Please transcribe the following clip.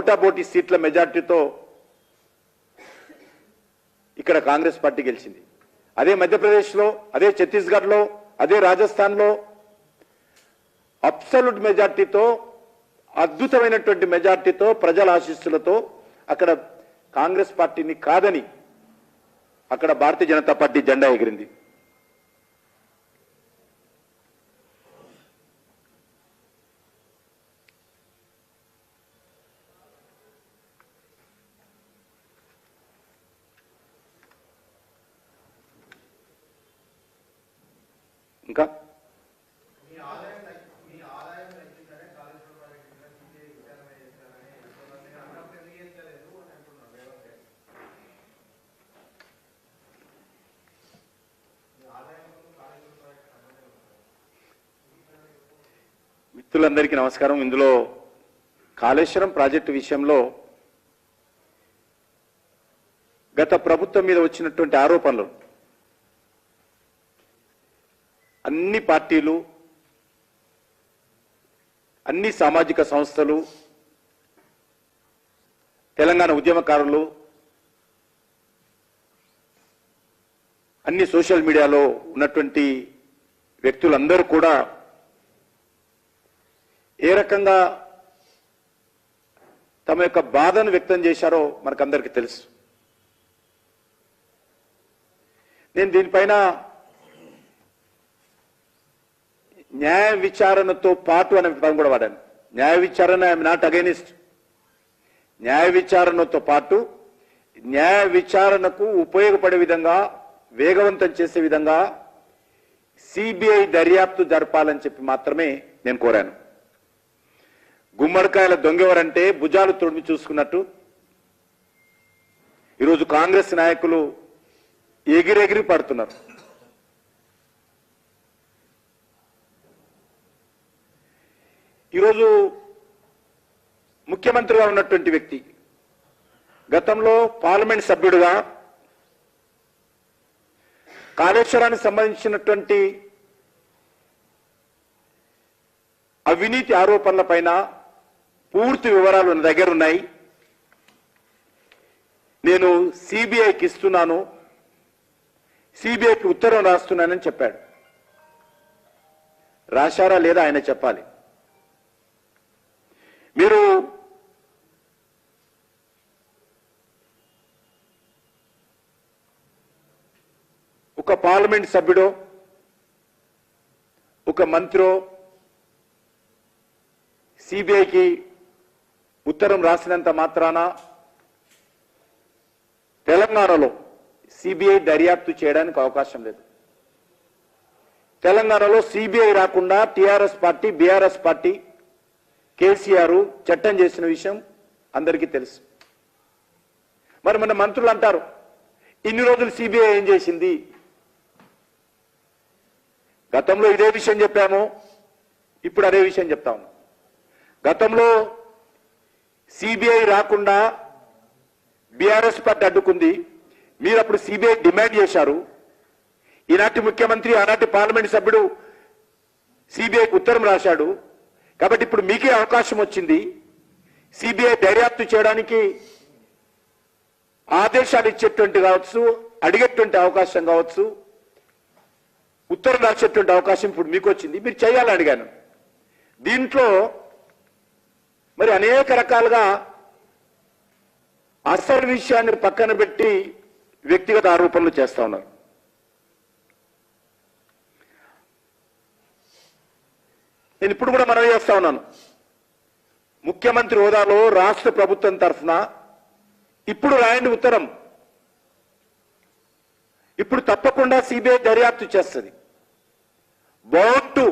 పోటాపోటీ సీట్ల మెజార్టీతో ఇక్కడ కాంగ్రెస్ పార్టీ గెలిచింది. అదే మధ్యప్రదేశ్లో, అదే ఛత్తీస్గఢ్లో, అదే రాజస్థాన్లో అబ్సల్యూట్ మెజార్టీతో, అద్భుతమైనటువంటి మెజార్టీతో, ప్రజల ఆశీస్సులతో అక్కడ కాంగ్రెస్ పార్టీని కాదని అక్కడ భారతీయ జనతా పార్టీ జెండా ఎగిరింది. ఇంకా మిత్రులందరికీ నమస్కారం. ఇందులో కాళేశ్వరం ప్రాజెక్టు విషయంలో గత ప్రభుత్వం మీద వచ్చినటువంటి ఆరోపణలు అన్ని పార్టీలు, అన్ని సామాజిక సంస్థలు, తెలంగాణ ఉద్యమకారులు, అన్ని సోషల్ మీడియాలో ఉన్నటువంటి వ్యక్తులందరూ కూడా ఏ రకంగా తమ యొక్క బాధను వ్యక్తం చేశారో మనకందరికీ తెలుసు. నేను దీనిపైన న్యాయ విచారణతో పాటు అనే పదం కూడా వాడాను. న్యాయ విచారణ ఐఎమ్ నాట్ అగైనిస్ట్. న్యాయ విచారణతో పాటు న్యాయ విచారణకు ఉపయోగపడే విధంగా, వేగవంతం చేసే విధంగా సిబిఐ దర్యాప్తు జరపాలని చెప్పి మాత్రమే నేను కోరాను. గుమ్మడికాయల దొంగెవరంటే భుజాలు తొడిమి చూసుకున్నట్టు ఈరోజు కాంగ్రెస్ నాయకులు ఎగిరెగిరి పడుతున్నారు. ఈరోజు ముఖ్యమంత్రిగా ఉన్నటువంటి వ్యక్తి గతంలో పార్లమెంట్ సభ్యుడిగా కాళేశ్వరానికి సంబంధించినటువంటి అవినీతి ఆరోపణల పైన పూర్తి వివరాలు నా దగ్గర ఉన్నాయి. నేను సిబిఐకి ఇస్తున్నాను, సిబిఐకి ఉత్తరం రాస్తున్నానని చెప్పాడు. రాశారా లేదా ఆయన చెప్పాలి. మీరు ఒక పార్లమెంట్ సభ్యుడో, ఒక మంత్రో సిబిఐకి ఉత్తరం రాసినంత మాత్రాన తెలంగాణలో సిబిఐ దర్యాప్తు చేయడానికి అవకాశం లేదు. తెలంగాణలో సిబిఐ రాకుండా TRS party, BRS party, KCR చట్టం చేసిన విషయం అందరికీ తెలుసు. మరి మన మంత్రులు అంటారు, ఇన్ని రోజులు సిబిఐ ఏం చేసింది? గతంలో ఇదే విషయం చెప్పాము, ఇప్పుడు అదే విషయం చెప్తా ఉన్నాం. గతంలో సిబిఐ రాకుండా బీఆర్ఎస్ పార్టీ అడ్డుకుంది. మీరు అప్పుడు సిబిఐ డిమాండ్ చేశారు. ఈనాటి ముఖ్యమంత్రి, ఆనాటి పార్లమెంట్ సభ్యుడు సిబిఐకి ఉత్తరం రాశాడు. కాబట్టి ఇప్పుడు మీకే అవకాశం వచ్చింది. సిబిఐ దర్యాప్తు చేయడానికి ఆదేశాలు ఇచ్చేటువంటి కావచ్చు, అడిగేటువంటి అవకాశం కావచ్చు, ఉత్తరం రాసేటువంటి అవకాశం ఇప్పుడు మీకు వచ్చింది. మీరు చేయాలని అడిగాను. దీంట్లో మరి అనేక రకాలుగా అసలు విషయాన్ని పక్కన పెట్టి వ్యక్తిగత ఆరోపణలు చేస్తా ఉన్నారు. నేను ఇప్పుడు కూడా మనవి చేస్తా ఉన్నాను, ముఖ్యమంత్రి హోదాలో రాష్ట్ర ప్రభుత్వం తరఫున ఇప్పుడు రాయండి ఉత్తరం. ఇప్పుడు తప్పకుండా సిబిఐ దర్యాప్తు చేస్తుంది. Bound to